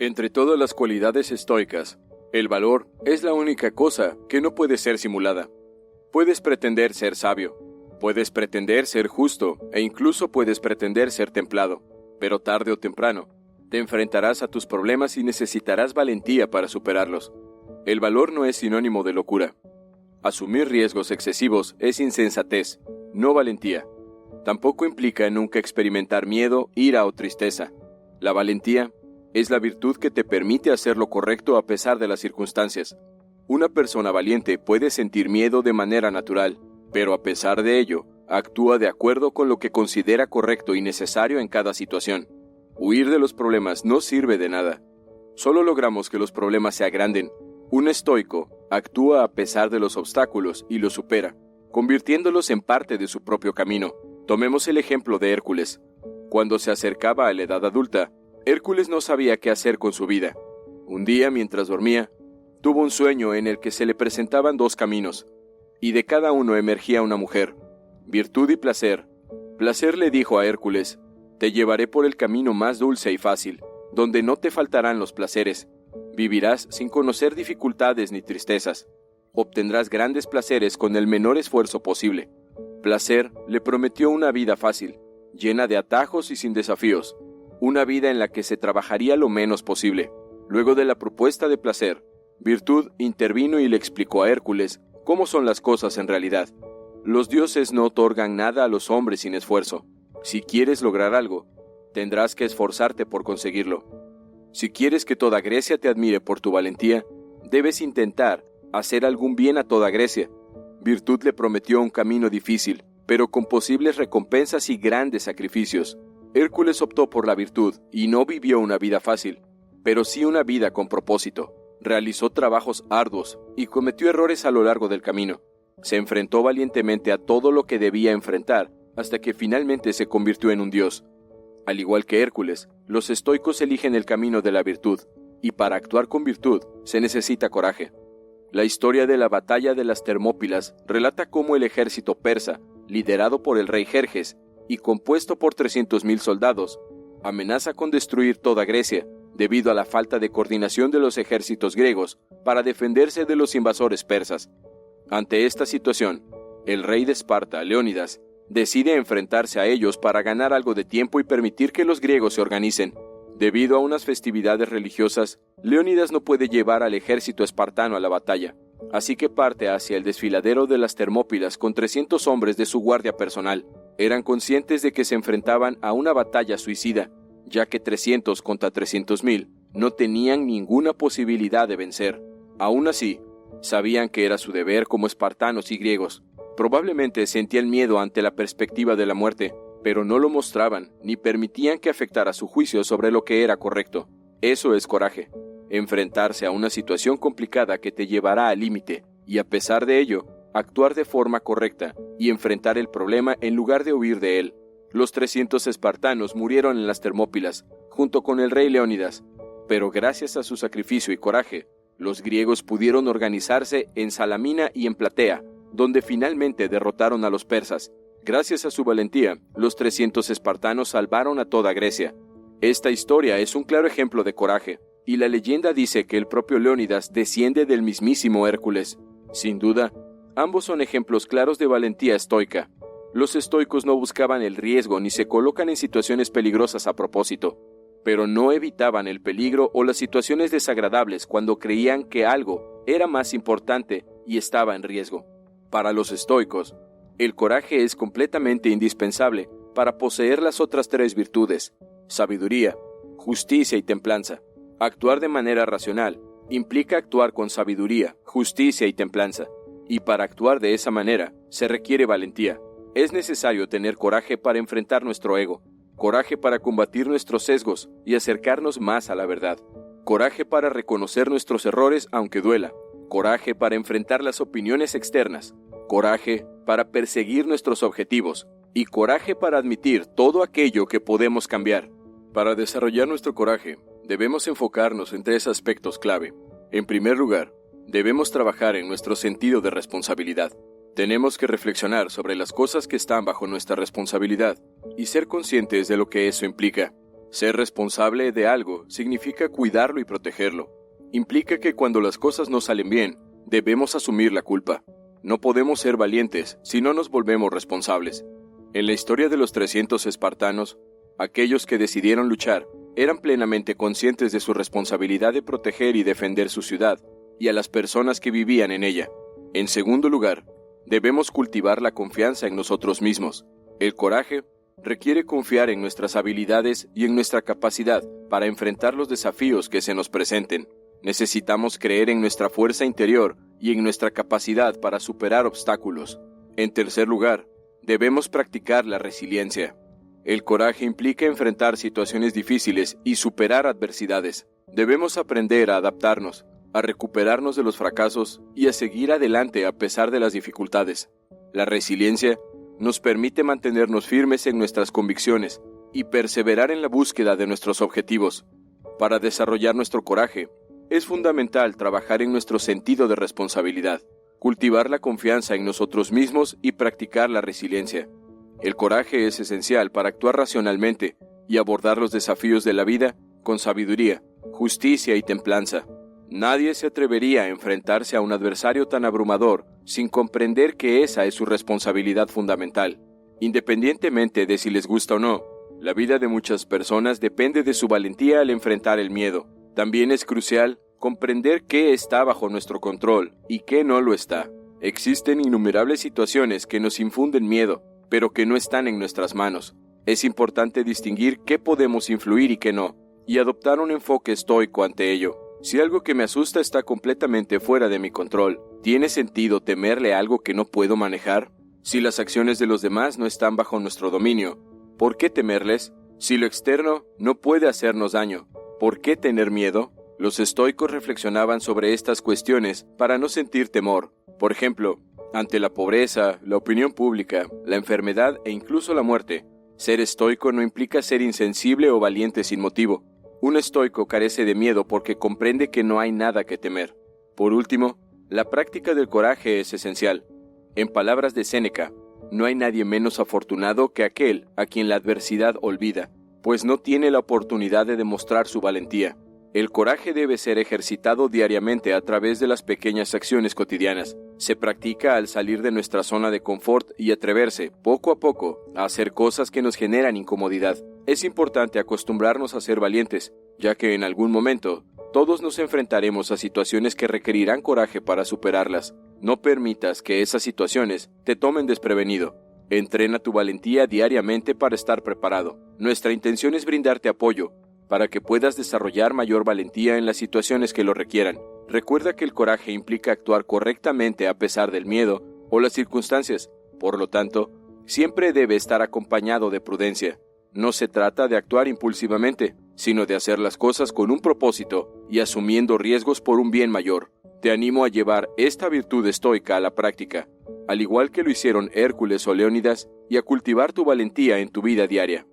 Entre todas las cualidades estoicas, el valor es la única cosa que no puede ser simulada. Puedes pretender ser sabio, puedes pretender ser justo e incluso puedes pretender ser templado, pero tarde o temprano te enfrentarás a tus problemas y necesitarás valentía para superarlos. El valor no es sinónimo de locura. Asumir riesgos excesivos es insensatez, no valentía. Tampoco implica nunca experimentar miedo, ira o tristeza. La valentía es la virtud que te permite hacer lo correcto a pesar de las circunstancias. Una persona valiente puede sentir miedo de manera natural, pero a pesar de ello, actúa de acuerdo con lo que considera correcto y necesario en cada situación. Huir de los problemas no sirve de nada. Solo logramos que los problemas se agranden. Un estoico actúa a pesar de los obstáculos y los supera, convirtiéndolos en parte de su propio camino. Tomemos el ejemplo de Hércules. Cuando se acercaba a la edad adulta, Hércules no sabía qué hacer con su vida. Un día, mientras dormía, tuvo un sueño en el que se le presentaban dos caminos, y de cada uno emergía una mujer, virtud y placer. Placer le dijo a Hércules: «Te llevaré por el camino más dulce y fácil, donde no te faltarán los placeres. Vivirás sin conocer dificultades ni tristezas. Obtendrás grandes placeres con el menor esfuerzo posible». Placer le prometió una vida fácil, llena de atajos y sin desafíos, una vida en la que se trabajaría lo menos posible. Luego de la propuesta de Placer, Virtud intervino y le explicó a Hércules cómo son las cosas en realidad. Los dioses no otorgan nada a los hombres sin esfuerzo. Si quieres lograr algo, tendrás que esforzarte por conseguirlo. Si quieres que toda Grecia te admire por tu valentía, debes intentar hacer algún bien a toda Grecia. Virtud le prometió un camino difícil, pero con posibles recompensas y grandes sacrificios. Hércules optó por la virtud y no vivió una vida fácil, pero sí una vida con propósito. Realizó trabajos arduos y cometió errores a lo largo del camino. Se enfrentó valientemente a todo lo que debía enfrentar hasta que finalmente se convirtió en un dios. Al igual que Hércules, los estoicos eligen el camino de la virtud, y para actuar con virtud se necesita coraje. La historia de la batalla de las Termópilas relata cómo el ejército persa, liderado por el rey Jerjes y compuesto por 300.000 soldados, amenaza con destruir toda Grecia debido a la falta de coordinación de los ejércitos griegos para defenderse de los invasores persas. Ante esta situación, el rey de Esparta, Leónidas, decide enfrentarse a ellos para ganar algo de tiempo y permitir que los griegos se organicen. Debido a unas festividades religiosas, Leónidas no puede llevar al ejército espartano a la batalla, así que parte hacia el desfiladero de las Termópilas con 300 hombres de su guardia personal. Eran conscientes de que se enfrentaban a una batalla suicida, ya que 300 contra 300.000 no tenían ninguna posibilidad de vencer. Aún así, sabían que era su deber como espartanos y griegos. Probablemente sentían miedo ante la perspectiva de la muerte, pero no lo mostraban ni permitían que afectara su juicio sobre lo que era correcto. Eso es coraje, enfrentarse a una situación complicada que te llevará al límite y, a pesar de ello, actuar de forma correcta y enfrentar el problema en lugar de huir de él. Los 300 espartanos murieron en las Termópilas, junto con el rey Leónidas, pero gracias a su sacrificio y coraje, los griegos pudieron organizarse en Salamina y en Platea, donde finalmente derrotaron a los persas. Gracias a su valentía, los 300 espartanos salvaron a toda Grecia. Esta historia es un claro ejemplo de coraje, y la leyenda dice que el propio Leónidas desciende del mismísimo Hércules. Sin duda, ambos son ejemplos claros de valentía estoica. Los estoicos no buscaban el riesgo ni se colocan en situaciones peligrosas a propósito, pero no evitaban el peligro o las situaciones desagradables cuando creían que algo era más importante y estaba en riesgo. Para los estoicos, el coraje es completamente indispensable para poseer las otras tres virtudes: sabiduría, justicia y templanza. Actuar de manera racional implica actuar con sabiduría, justicia y templanza, y para actuar de esa manera se requiere valentía. Es necesario tener coraje para enfrentar nuestro ego, coraje para combatir nuestros sesgos y acercarnos más a la verdad, coraje para reconocer nuestros errores aunque duela, coraje para enfrentar las opiniones externas, coraje para perseguir nuestros objetivos y coraje para admitir todo aquello que podemos cambiar. Para desarrollar nuestro coraje, debemos enfocarnos en 3 aspectos clave. En primer lugar, debemos trabajar en nuestro sentido de responsabilidad. Tenemos que reflexionar sobre las cosas que están bajo nuestra responsabilidad y ser conscientes de lo que eso implica. Ser responsable de algo significa cuidarlo y protegerlo. Implica que cuando las cosas no salen bien, debemos asumir la culpa. No podemos ser valientes si no nos volvemos responsables. En la historia de los 300 espartanos, aquellos que decidieron luchar eran plenamente conscientes de su responsabilidad de proteger y defender su ciudad y a las personas que vivían en ella. En segundo lugar, debemos cultivar la confianza en nosotros mismos. El coraje requiere confiar en nuestras habilidades y en nuestra capacidad para enfrentar los desafíos que se nos presenten. Necesitamos creer en nuestra fuerza interior y en nuestra capacidad para superar obstáculos. En tercer lugar, debemos practicar la resiliencia. El coraje implica enfrentar situaciones difíciles y superar adversidades. Debemos aprender a adaptarnos, a recuperarnos de los fracasos y a seguir adelante a pesar de las dificultades. La resiliencia nos permite mantenernos firmes en nuestras convicciones y perseverar en la búsqueda de nuestros objetivos. Para desarrollar nuestro coraje, es fundamental trabajar en nuestro sentido de responsabilidad, cultivar la confianza en nosotros mismos y practicar la resiliencia. El coraje es esencial para actuar racionalmente y abordar los desafíos de la vida con sabiduría, justicia y templanza. Nadie se atrevería a enfrentarse a un adversario tan abrumador sin comprender que esa es su responsabilidad fundamental. Independientemente de si les gusta o no, la vida de muchas personas depende de su valentía al enfrentar el miedo. También es crucial comprender qué está bajo nuestro control y qué no lo está. Existen innumerables situaciones que nos infunden miedo, pero que no están en nuestras manos. Es importante distinguir qué podemos influir y qué no, y adoptar un enfoque estoico ante ello. Si algo que me asusta está completamente fuera de mi control, ¿tiene sentido temerle a algo que no puedo manejar? Si las acciones de los demás no están bajo nuestro dominio, ¿por qué temerles? Si lo externo no puede hacernos daño, ¿por qué tener miedo? Los estoicos reflexionaban sobre estas cuestiones para no sentir temor. Por ejemplo, ante la pobreza, la opinión pública, la enfermedad e incluso la muerte, ser estoico no implica ser insensible o valiente sin motivo. Un estoico carece de miedo porque comprende que no hay nada que temer. Por último, la práctica del coraje es esencial. En palabras de Séneca, no hay nadie menos afortunado que aquel a quien la adversidad olvida, pues no tiene la oportunidad de demostrar su valentía. El coraje debe ser ejercitado diariamente a través de las pequeñas acciones cotidianas. Se practica al salir de nuestra zona de confort y atreverse, poco a poco, a hacer cosas que nos generan incomodidad. Es importante acostumbrarnos a ser valientes, ya que en algún momento todos nos enfrentaremos a situaciones que requerirán coraje para superarlas. No permitas que esas situaciones te tomen desprevenido. Entrena tu valentía diariamente para estar preparado. Nuestra intención es brindarte apoyo, para que puedas desarrollar mayor valentía en las situaciones que lo requieran. Recuerda que el coraje implica actuar correctamente a pesar del miedo o las circunstancias. Por lo tanto, siempre debe estar acompañado de prudencia. No se trata de actuar impulsivamente, sino de hacer las cosas con un propósito y asumiendo riesgos por un bien mayor. Te animo a llevar esta virtud estoica a la práctica, al igual que lo hicieron Hércules o Leónidas, y a cultivar tu valentía en tu vida diaria.